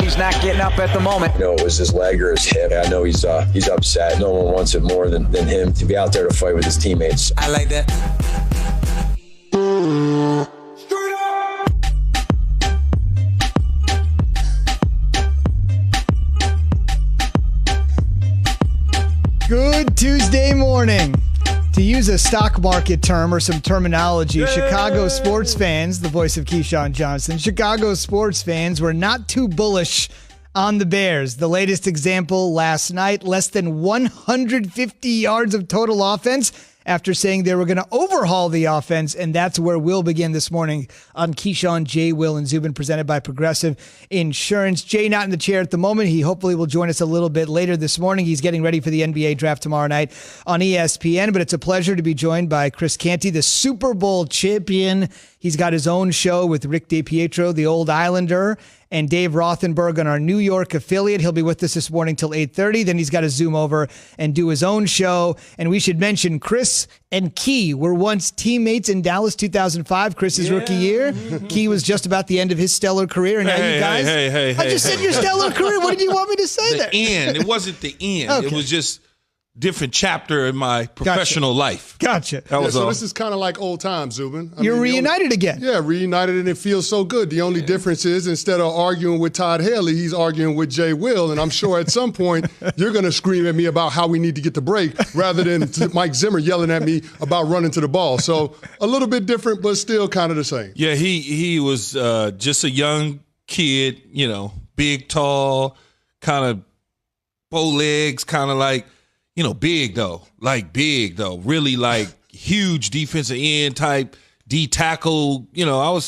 he's not getting up at the moment. You know, it was his leg or his hip. I know he's upset. No one wants it more than him to be out there to fight with his teammates. I like that. Good Tuesday morning. To use a stock market term or some terminology, Chicago sports fans, the voice of Keyshawn Johnson, Chicago sports fans were not too bullish on the Bears. The latest example last night, less than 150 yards of total offense after saying they were going to overhaul the offense, and that's where we'll begin this morning on Keyshawn, Jay, Will, and Zubin, presented by Progressive Insurance. Jay not in the chair at the moment. He hopefully will join us a little bit later this morning. He's getting ready for the NBA draft tomorrow night on ESPN, but it's a pleasure to be joined by Chris Canty, the Super Bowl champion. He's got his own show with Rick DiPietro, the Old Islander, and Dave Rothenberg on our New York affiliate. He'll be with us this morning till 8:30. Then he's got to zoom over and do his own show. And we should mention Chris and Key were once teammates in Dallas 2005, Chris's rookie year. Key was just about the end of his stellar career. And now you guys, I just said your stellar career. What did you want me to say there? The end. It wasn't the end. Okay. It was just different chapter in my professional life. Gotcha. So this is kind of like old times, Zubin. You're reunited again. Yeah, reunited, and it feels so good. The only difference is instead of arguing with Todd Haley, he's arguing with Jay Will, and I'm sure at some point you're going to scream at me about how we need to get the break rather than Mike Zimmer yelling at me about running to the ball. So a little bit different, but still kind of the same. Yeah, he was just a young kid, you know, big, tall, kind of bow legs, kind of like, you know, big though, really like huge defensive end type D tackle. You know,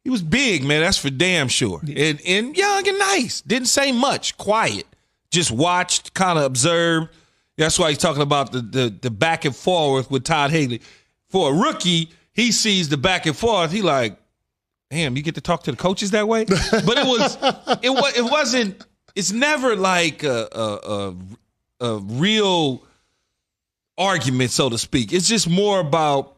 he was big, man. That's for damn sure. And young and nice. Didn't say much. Quiet. Just watched, kind of observed. That's why he's talking about the back and forth with Todd Haley. For a rookie, he sees the back and forth. He like, damn, you get to talk to the coaches that way. But it wasn't. It's never like a real argument, so to speak. It's just more about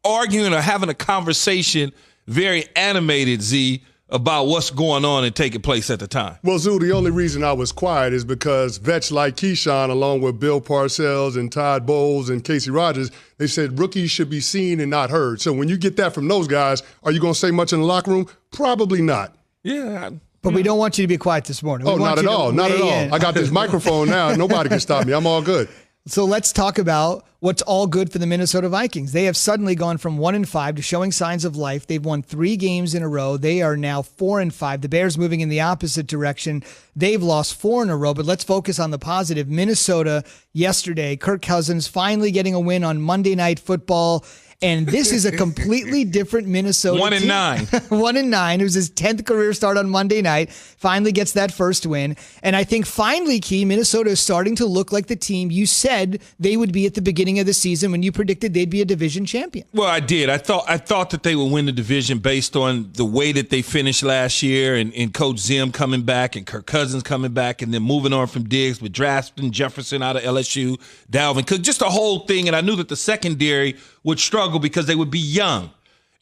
arguing or having a conversation, very animated, Z, about what's going on and taking place at the time. Well, Zoo, the only reason I was quiet is because vets like Keyshawn, along with Bill Parcells and Todd Bowles and Casey Rogers, they said rookies should be seen and not heard. So when you get that from those guys, are you going to say much in the locker room? Probably not. Yeah. But we don't want you to be quiet this morning. Not at all. Not at all. I got this microphone now. Nobody can stop me. I'm all good. So let's talk about what's all good for the Minnesota Vikings. They have suddenly gone from 1-5 to showing signs of life. They've won 3 games in a row. They are now 4-5. The Bears moving in the opposite direction. They've lost 4 in a row, but let's focus on the positive. Minnesota yesterday, Kirk Cousins finally getting a win on Monday Night Football. And this is a completely different Minnesota 1-9. 1-9. It was his 10th career start on Monday night. Finally gets that first win. And I think finally, Key, Minnesota is starting to look like the team you said they would be at the beginning of the season when you predicted they'd be a division champion. Well, I did. I thought that they would win the division based on the way that they finished last year and Coach Zim coming back and Kirk Cousins coming back and then moving on from Diggs with drafting Jefferson out of LSU, Dalvin Cook, just the whole thing. And I knew that the secondary would struggle because they would be young.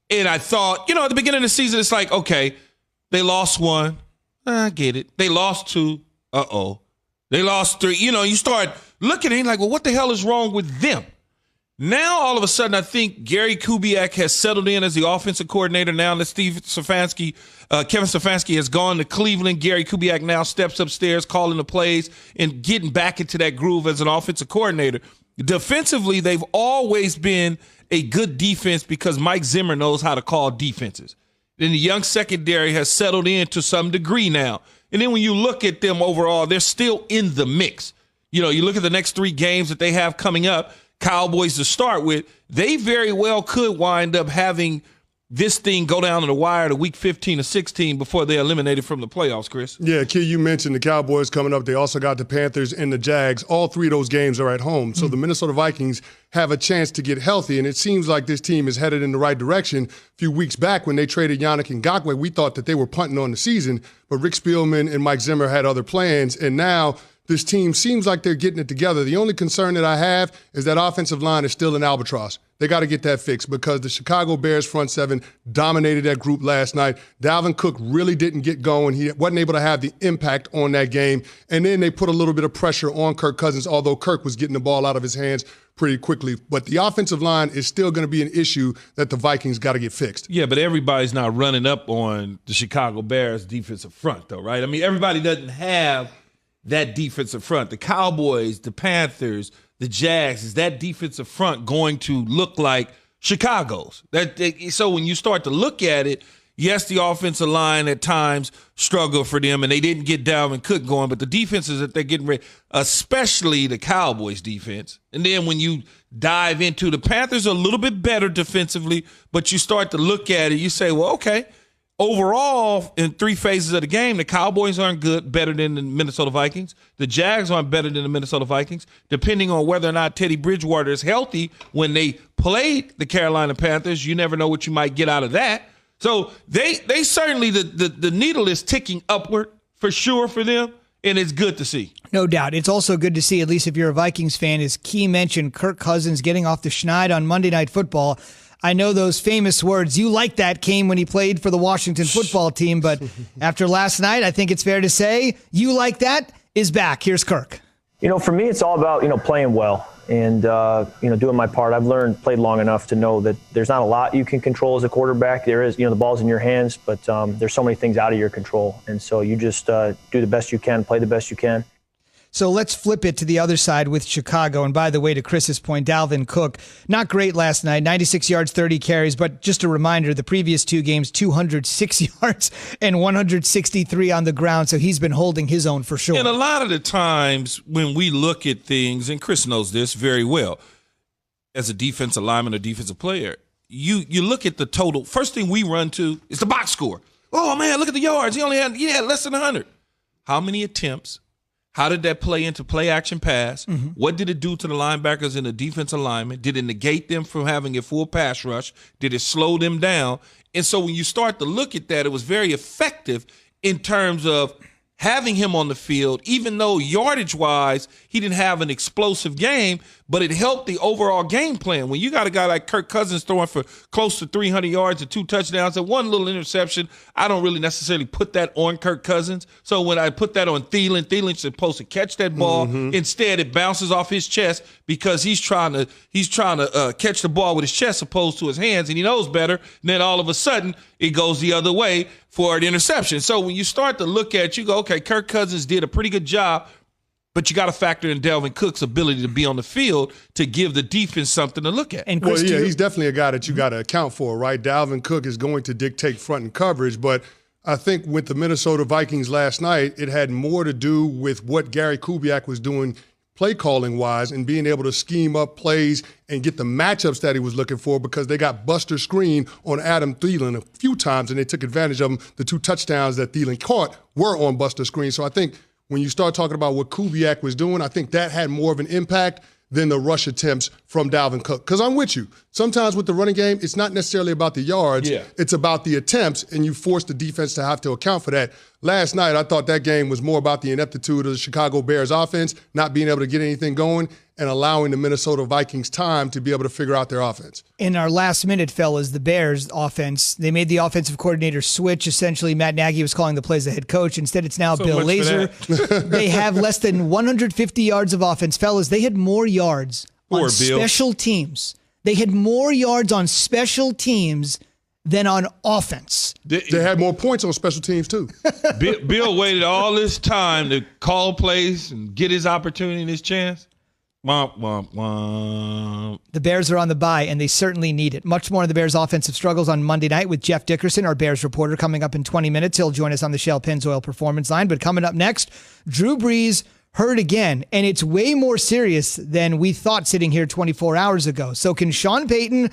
And I thought, at the beginning of the season, it's like, okay, they lost 1. I get it. They lost 2. Uh-oh. They lost 3. You start looking at it like, well, what the hell is wrong with them? Now, all of a sudden, I think Gary Kubiak has settled in as the offensive coordinator now that Kevin Stefanski has gone to Cleveland. Gary Kubiak now steps upstairs, calling the plays and getting back into that groove as an offensive coordinator. Defensively, they've always been a good defense because Mike Zimmer knows how to call defenses. Then the young secondary has settled in to some degree now. And then when you look at them overall, they're still in the mix. You look at the next 3 games that they have coming up, Cowboys to start with, they very well could wind up having this thing go down to the wire to week 15 or 16 before they're eliminated from the playoffs, Chris. Yeah, Key, you mentioned the Cowboys coming up. They also got the Panthers and the Jags. All 3 of those games are at home. So the Minnesota Vikings have a chance to get healthy, and it seems like this team is headed in the right direction. A few weeks back when they traded Yannick Ngakoue, we thought that they were punting on the season, but Rick Spielman and Mike Zimmer had other plans, and now this team seems like they're getting it together. The only concern that I have is that offensive line is still an albatross. They got to get that fixed because the Chicago Bears front seven dominated that group last night. Dalvin Cook really didn't get going. He wasn't able to have the impact on that game. And then they put a little bit of pressure on Kirk Cousins, although Kirk was getting the ball out of his hands pretty quickly. But the offensive line is still going to be an issue that the Vikings got to get fixed. Yeah, but everybody's not running up on the Chicago Bears defensive front, though, right? I mean, everybody doesn't have that defensive front. The Cowboys, the Panthers, the Jags, is that defensive front going to look like Chicago's? So when you start to look at it, yes, the offensive line at times struggled for them, and they didn't get Dalvin Cook going, but the defenses that they're getting ready, especially the Cowboys defense. And then when you dive into the Panthers, are a little bit better defensively, but you start to look at it, you say, well, okay, overall, in 3 phases of the game, the Cowboys aren't better than the Minnesota Vikings. The Jags aren't better than the Minnesota Vikings. Depending on whether or not Teddy Bridgewater is healthy when they played the Carolina Panthers, you never know what you might get out of that. So they certainly, the needle is ticking upward for sure for them, and it's good to see. No doubt. It's also good to see, at least if you're a Vikings fan, as Key mentioned, Kirk Cousins getting off the schneid on Monday Night Football. I know those famous words. You like that came when he played for the Washington football team, but after last night, I think it's fair to say you like that is back. Here's Kirk. For me, it's all about, playing well and, doing my part. I've played long enough to know that there's not a lot you can control as a quarterback. There is, the ball's in your hands, but there's so many things out of your control. And so you just do the best you can, play the best you can. So let's flip it to the other side with Chicago. And by the way, to Chris's point, Dalvin Cook, not great last night, 96 yards, 30 carries. But just a reminder, the previous 2 games, 206 yards and 163 on the ground. So he's been holding his own for sure. And a lot of the times when we look at things, and Chris knows this very well, as a defensive lineman or defensive player, you look at the total. First thing we run to is the box score. Oh, man, look at the yards. He had less than 100. How many attempts? How did that play into play action pass? Mm-hmm. What did it do to the linebackers and the defensive linemen? Did it negate them from having a full pass rush? Did it slow them down? And so when you start to look at that, it was very effective in terms of having him on the field, even though yardage-wise he didn't have an explosive game, but it helped the overall game plan. When you got a guy like Kirk Cousins throwing for close to 300 yards and 2 touchdowns and 1 little interception, I don't really necessarily put that on Kirk Cousins. So when I put that on Thielen, Thielen's supposed to catch that ball. Mm-hmm. Instead, it bounces off his chest because he's trying to catch the ball with his chest opposed to his hands, and he knows better. And then all of a sudden, it goes the other way for an interception. So when you start to look at it, you go, okay, Kirk Cousins did a pretty good job, but you got to factor in Dalvin Cook's ability to be on the field to give the defense something to look at. And Chris, he's definitely a guy that you got to account for, right? Dalvin Cook is going to dictate front and coverage, but I think with the Minnesota Vikings last night, it had more to do with what Gary Kubiak was doing play calling wise and being able to scheme up plays and get the matchups that he was looking for, because they got Buster Screen on Adam Thielen a few times and they took advantage of them. The 2 touchdowns that Thielen caught were on Buster Screen. So I think when you start talking about what Kubiak was doing, I think that had more of an impact than the rush attempts from Dalvin Cook. Because I'm with you. Sometimes with the running game, it's not necessarily about the yards. Yeah. It's about the attempts, and you force the defense to have to account for that. Last night, I thought that game was more about the ineptitude of the Chicago Bears offense, not being able to get anything going, and allowing the Minnesota Vikings time to be able to figure out their offense. In our last minute, fellas, the Bears offense, they made the offensive coordinator switch. Essentially, Matt Nagy was calling the plays the head coach. Instead, it's now Bill Lazor. They have less than 150 yards of offense. Fellas, they had more yards on special teams. They had more yards on special teams than on offense. They had more points on special teams, too. Bill waited all this time to call plays and get his opportunity and his chance. Womp, womp, womp. The Bears are on the bye, and they certainly need it. Much more of the Bears' offensive struggles on Monday night with Jeff Dickerson, our Bears reporter, coming up in 20 minutes. He'll join us on the Shell Pennzoil Performance Line. But coming up next, Drew Brees hurt again, and it's way more serious than we thought sitting here 24 hours ago. So can Sean Payton